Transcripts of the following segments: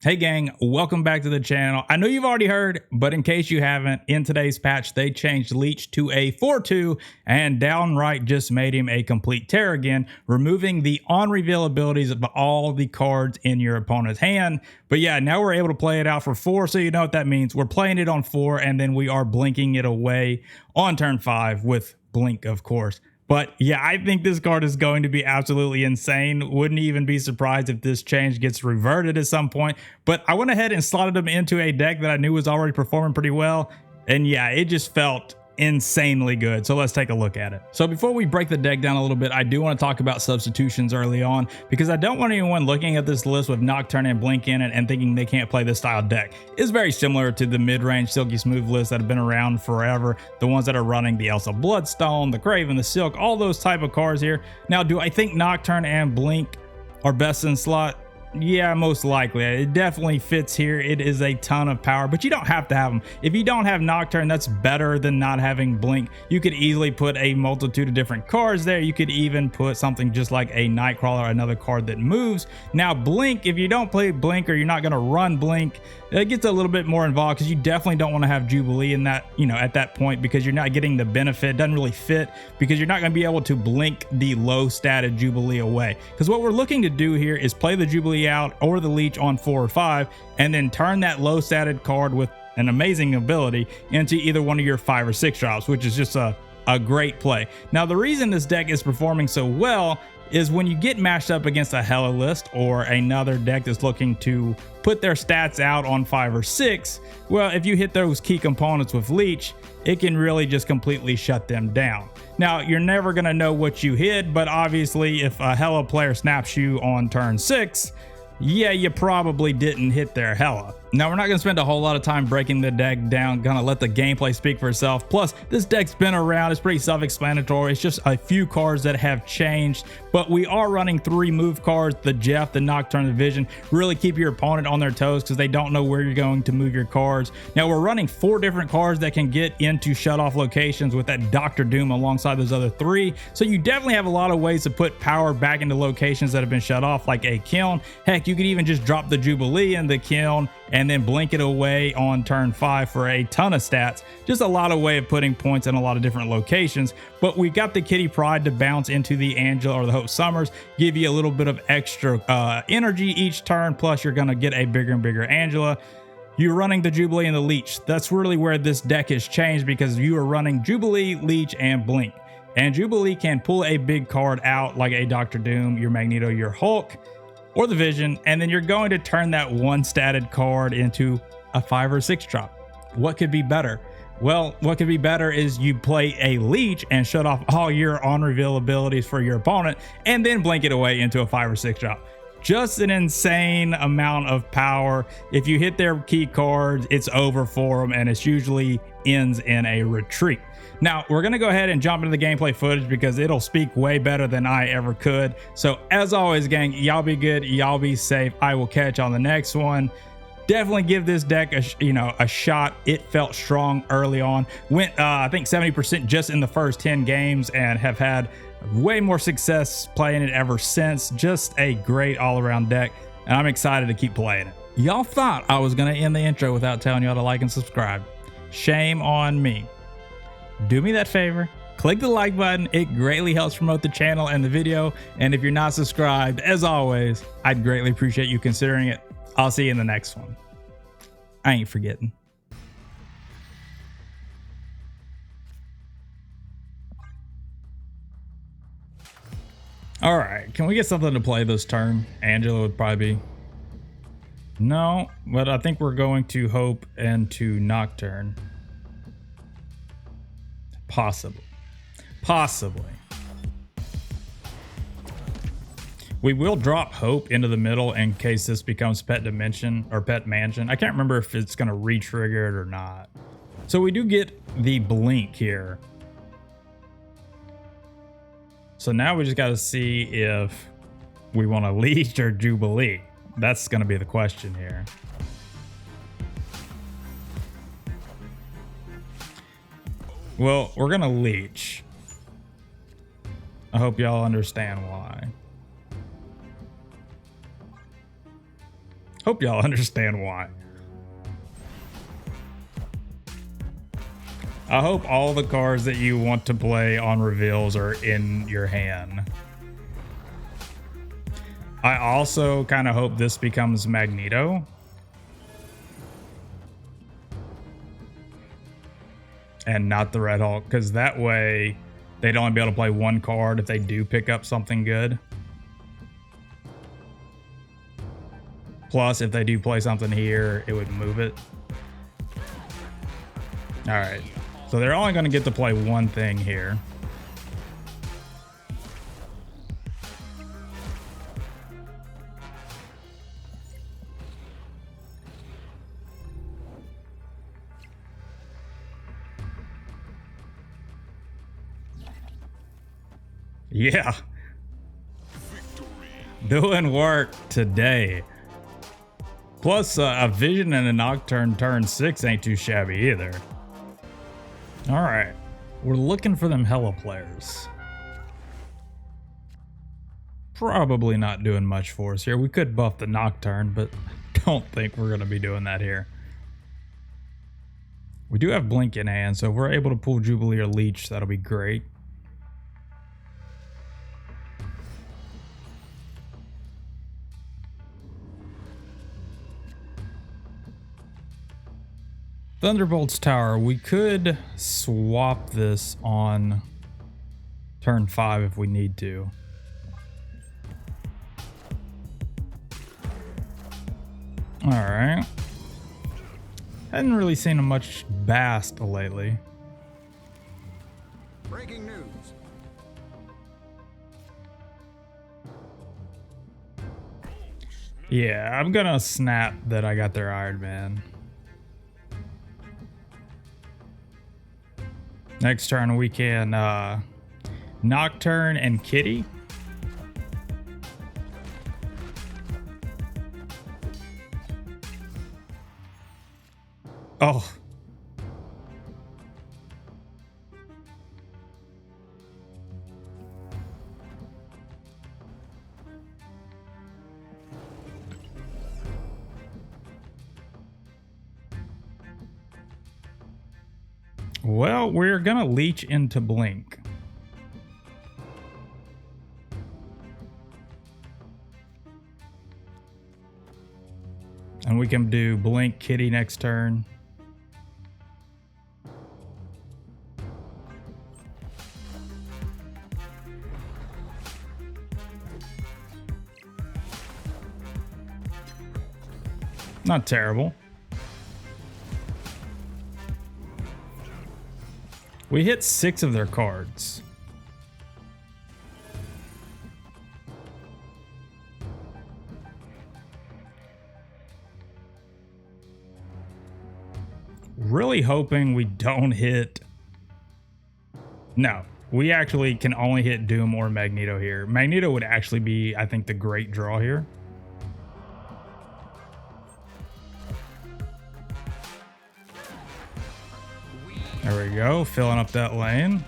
Hey gang, welcome back to the channel. I know you've already heard, but in case you haven't, in today's patch, they changed Leech to a 4-2 and downright just made him a complete tear again, removing the on-reveal abilities of all the cards in your opponent's hand. But yeah, now we're able to play it out for 4, so you know what that means. We're playing it on 4, and then we are blinking it away on turn 5 with Blink, of course. But yeah, I think this card is going to be absolutely insane. Wouldn't even be surprised if this change gets reverted at some point. But I went ahead and slotted them into a deck that I knew was already performing pretty well. And yeah, it just felt insanely good. So let's take a look at it. So before we break the deck down a little bit, I do want to talk about substitutions early on, because I don't want anyone looking at this list with Nocturne and Blink in it and thinking they can't play this style deck. It's very similar to the mid-range Silky Smooth lists that have been around forever, the ones that are running the Elsa Bloodstone, the Craven, the Silk, all those type of cards here. Now, do I think Nocturne and Blink are best in slot? Yeah, most likely. It definitely fits here. It is a ton of power, but you don't have to have them. If you don't have Nocturne, that's better than not having Blink. You could easily put a multitude of different cards there. You could even put something just like a Nightcrawler, another card that moves. Now, Blink, if you don't play Blink or you're not going to run Blink, it gets a little bit more involved, because you definitely don't want to have Jubilee in that, at that point, because you're not getting the benefit. It doesn't really fit, because you're not going to be able to blink the low statted Jubilee away. Because what we're looking to do here is play the Jubilee out or the Leech on 4 or 5, and then turn that low statted card with an amazing ability into either one of your 5 or 6 drops, which is just a great play. Now, the reason this deck is performing so well is when you get matched up against a Hela list or another deck that's looking to put their stats out on 5 or 6, well, if you hit those key components with Leech, it can really just completely shut them down. Now, you're never going to know what you hit, but obviously if a Hela player snaps you on turn 6, yeah, you probably didn't hit their Hela. Now, we're not going to spend a whole lot of time breaking the deck down, gonna let the gameplay speak for itself. Plus, this deck's been around, it's pretty self-explanatory. It's just a few cards that have changed, but we are running 3 move cards, the Jeff, the Nocturne, the Vision. Really keep your opponent on their toes, because they don't know where you're going to move your cards. Now, we're running 4 different cards that can get into shut-off locations with that Dr. Doom alongside those other 3. So you definitely have a lot of ways to put power back into locations that have been shut off, like a Kiln. Heck, you could even just drop the Jubilee in the Kiln and then blink it away on turn 5 for a ton of stats. Just a lot of way of putting points in a lot of different locations. But we got the Kitty Pryde to bounce into the Angela or the Hope Summers, give you a little bit of extra energy each turn, plus you're gonna get a bigger and bigger Angela. You're running the Jubilee and the Leech. That's really where this deck has changed, because you are running Jubilee, Leech, and Blink. And Jubilee can pull a big card out like a Dr. Doom, your Magneto, your Hulk, or the Vision, and then you're going to turn that 1 statted card into a 5 or 6 drop. What could be better? Well, what could be better is you play a Leech and shut off all your on-reveal abilities for your opponent, and then blink it away into a 5 or 6 drop. Just an insane amount of power. If you hit their key cards, it's over for them, and it usually ends in a retreat. Now, we're going to go ahead and jump into the gameplay footage, because it'll speak way better than I ever could. So as always, gang, y'all be good, y'all be safe. I will catch on the next one. Definitely give this deck a shot. It felt strong early on. Went I think 70% just in the first 10 games, and have had way more success playing it ever since. Just a great all-around deck, and I'm excited to keep playing it. Y'all thought I was going to end the intro without telling y'all to like and subscribe. Shame on me. Do me that favor, click the like button. It greatly helps promote the channel and the video. And if you're not subscribed, as always, I'd greatly appreciate you considering it. I'll see you in the next one. I ain't forgetting. All right, can we get something to play this turn? Angela would probably be. No, but I think we're going to Hope and to Nocturne. Possibly. We will drop Hope into the middle in case this becomes Pet Dimension or Pet Mansion. I can't remember if it's going to re-trigger it or not. So we do get the Blink here. So now we just got to see if we want to Leech or Jubilee. That's going to be the question here. Well, we're gonna Leech. I hope y'all understand why. Hope y'all understand why. I hope all the cards that you want to play on reveals are in your hand. I also kind of hope this becomes Magneto. And not the Red Hulk, because that way they'd only be able to play one card if they do pick up something good. Plus, if they do play something here, it would move it. All right. So they're only going to get to play one thing here. Yeah. Doing work today. Plus, a Vision and a Nocturne turn 6 ain't too shabby either. All right. We're looking for them Hela players. Probably not doing much for us here. We could buff the Nocturne, but don't think we're going to be doing that here. We do have Blink in hand, so if we're able to pull Jubilee or Leech, that'll be great. Thunderbolt's Tower, we could swap this on turn 5 if we need to. All right. Hadn't really seen much Bast lately. Breaking news. Yeah, I'm gonna snap that I got their Iron Man. Next turn we can Nocturne and Kitty. Oh. Well, we're gonna leech into Blink. And we can do Blink Kitty next turn. Not terrible. We hit 6 of their cards. Really hoping we don't hit... No, we actually can only hit Doom or Magneto here. Magneto would actually be, I think, the great draw here. There we go, filling up that lane.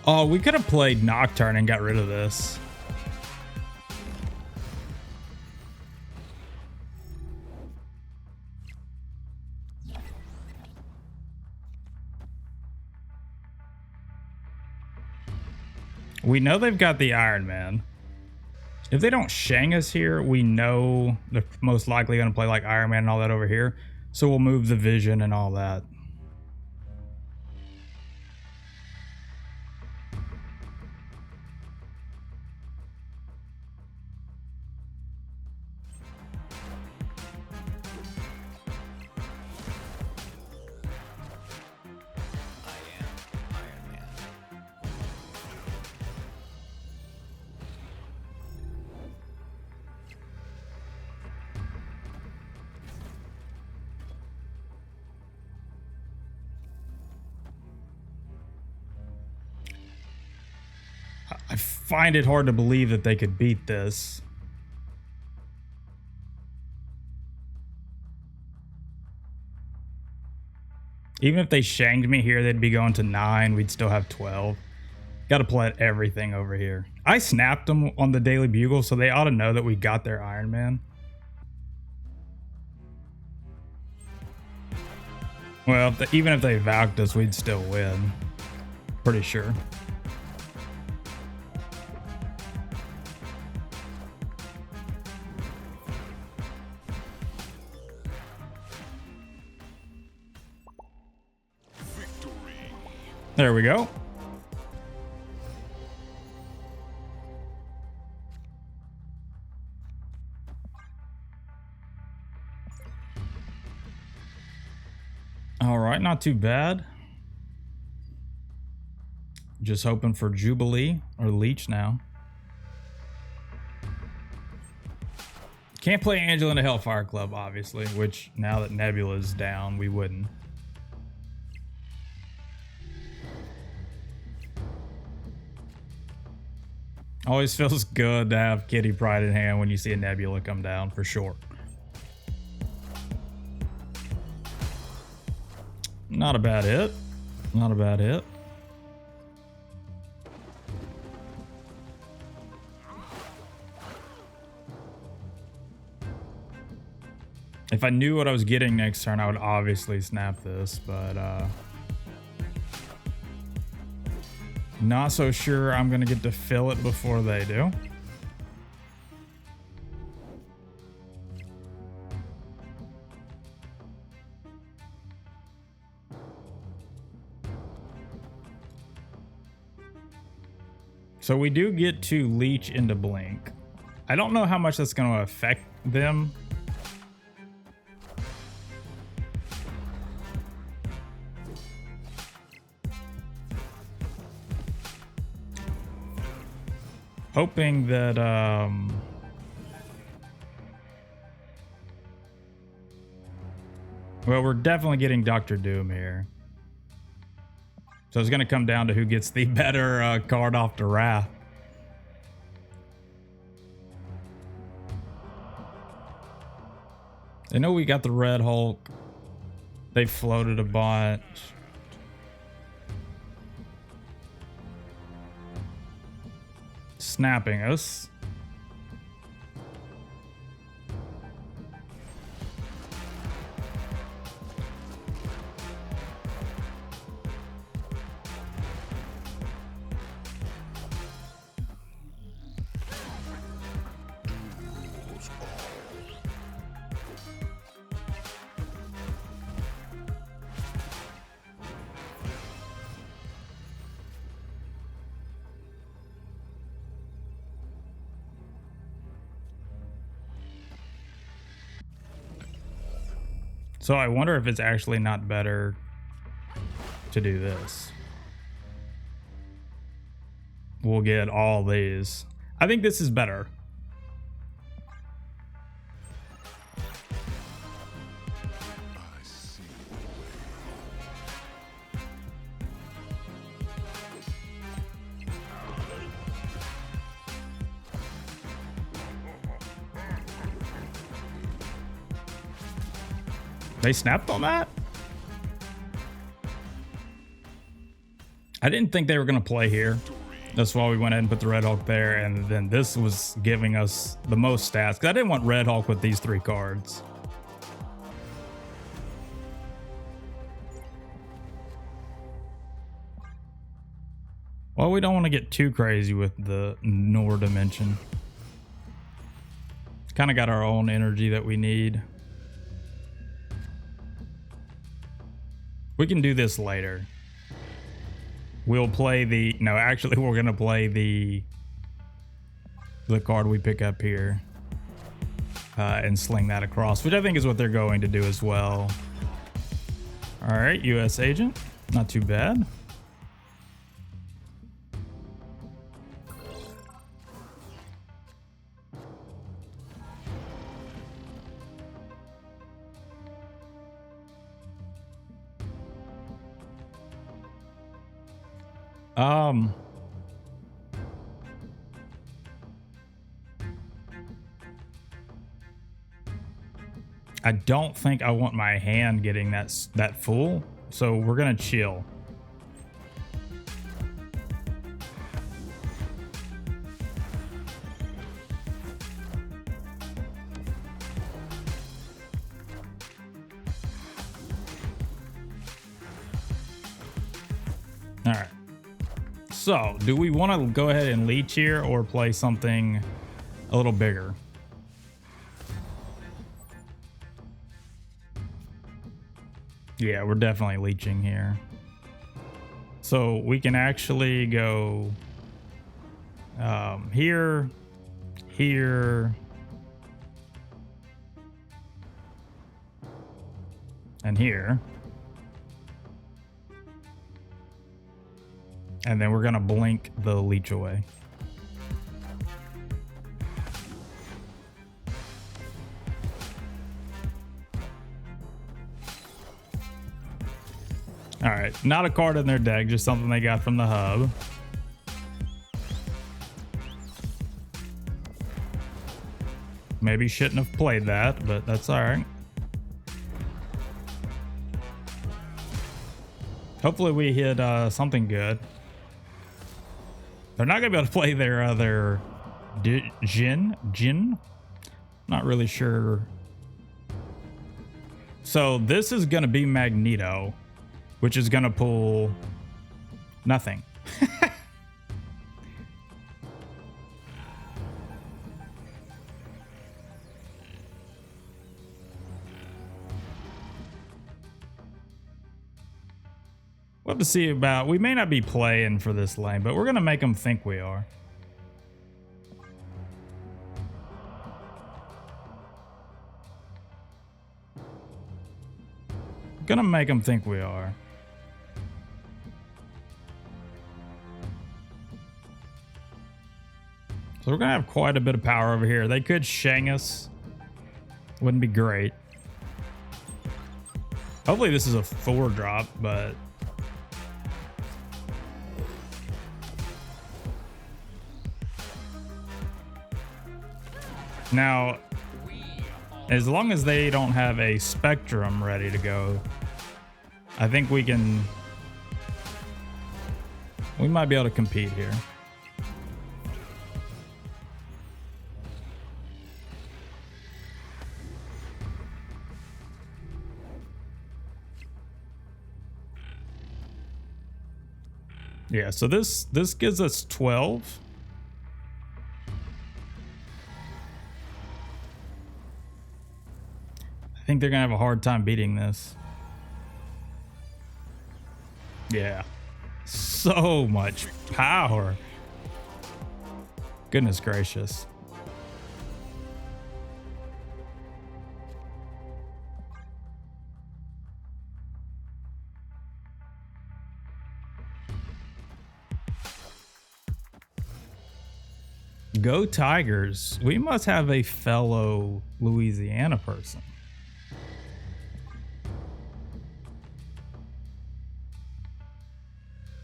Oh, we could have played Nocturne and got rid of this. We know they've got the Iron Man. If they don't Shang us here, we know they're most likely going to play like Iron Man and all that over here. So we'll move the Vision and all that. I find it hard to believe that they could beat this. Even if they shanked me here, they'd be going to 9. We'd still have 12. Got to play everything over here. I snapped them on the Daily Bugle, so they ought to know that we got their Iron Man. Well, even if they valked us, we'd still win. Pretty sure. There we go. All right, not too bad. Just hoping for Jubilee or Leech now. Can't play Angela in a Hellfire Club, obviously, which now that Nebula's down, we wouldn't. Always feels good to have Kitty Pryde in hand when you see a Nebula come down, for sure. Not a bad hit. Not a bad hit. If I knew what I was getting next turn, I would obviously snap this, but not so sure I'm gonna get to fill it before they do. So we do get to leech into blink. I don't know how much that's going to affect them. Hoping that well, we're definitely getting Dr. Doom here. So it's going to come down to who gets the better card off the Wrath. They know we got the Red Hulk. They floated a bunch. Snapping us. So I wonder if it's actually not better to do this. We'll get all these. I think this is better. They snapped on that? I didn't think they were going to play here. That's why we went ahead and put the Red Hulk there. And then this was giving us the most stats, because I didn't want Red Hulk with these 3 cards. Well, we don't want to get too crazy with the Nor Dimension. Kind of got our own energy that we need. We can do this later. We'll play the... No, actually, we're going to play the card we pick up here. And sling that across, which I think is what they're going to do as well. All right, U.S. agent. Not too bad. I don't think I want my hand getting that full, so we're gonna chill. All right. So, do we want to go ahead and leech here or play something a little bigger? Yeah, we're definitely leeching here. So we can actually go here, here, and here. And then we're going to blink the leech away. All right, not a card in their deck, just something they got from the hub. Maybe shouldn't have played that, but that's all right. Hopefully we hit something good. They're not gonna be able to play their other Jin. Not really sure. So this is gonna be Magneto, which is gonna pull nothing. We'll have to see about. We may not be playing for this lane, but we're gonna make them think we are. Gonna make them think we are. So we're gonna have quite a bit of power over here. They could Shang us. Wouldn't be great. Hopefully this is a 4-drop, but now, as long as they don't have a Spectrum ready to go, I think we might be able to compete here. Yeah, so this gives us 12. I think they're gonna have a hard time beating this. Yeah, so much power. Goodness gracious. Go Tigers. We must have a fellow Louisiana person.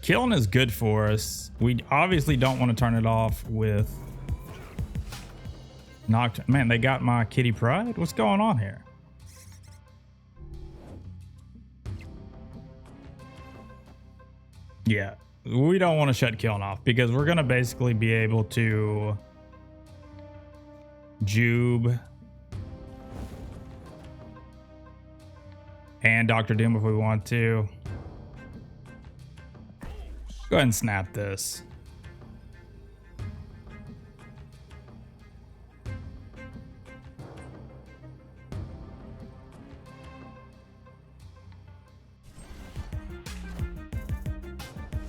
Killing is good for us. We obviously don't want to turn it off with Nocturne. Man, they got my Kitty Pryde. What's going on here? Yeah, we don't want to shut Killing off because we're going to basically be able to Jube and Dr. Doom if we want to. Go ahead and snap this.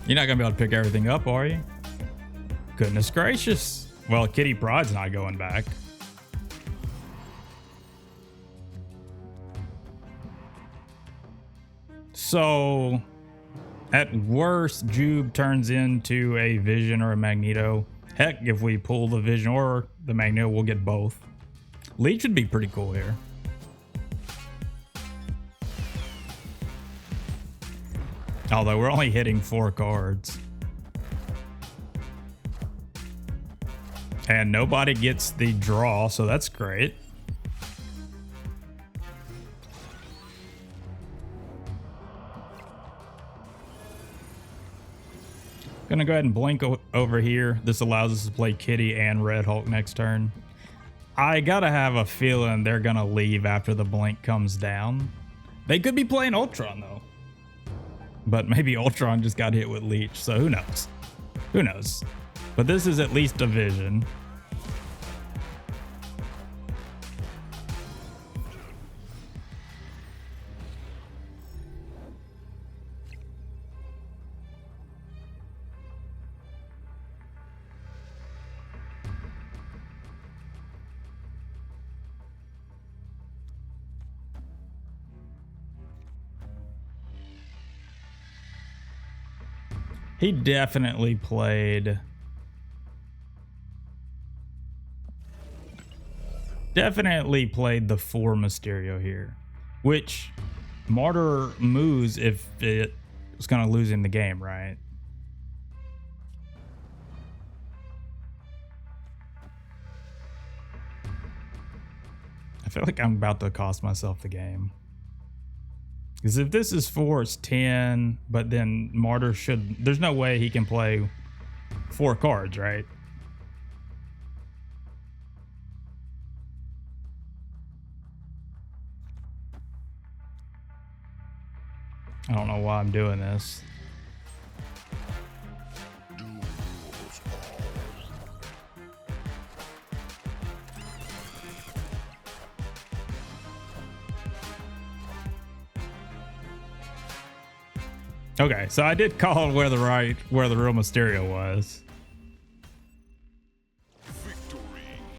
You're not gonna be able to pick everything up, are you? Goodness gracious. Well, Kitty Pryde's not going back. So, at worst, Jube turns into a Vision or a Magneto. Heck, if we pull the Vision or the Magneto, we'll get both. Leech would be pretty cool here. Although we're only hitting 4 cards. And nobody gets the draw, so that's great. Gonna go ahead and blink over here. This allows us to play Kitty and Red Hulk next turn. I gotta have a feeling they're gonna leave after the blink comes down. They could be playing Ultron though. but maybe Ultron just got hit with Leech, so who knows? Who knows? But this is at least a vision. He definitely played the 4 Mysterio here, which Martyr moves if it was going to lose in the game, right? I feel like I'm about to cost myself the game. Because if this is 4, it's 10, but then Martyr should... There's no way he can play 4 cards, right? I don't know why I'm doing this. Okay, so I did call where the real Mysterio was.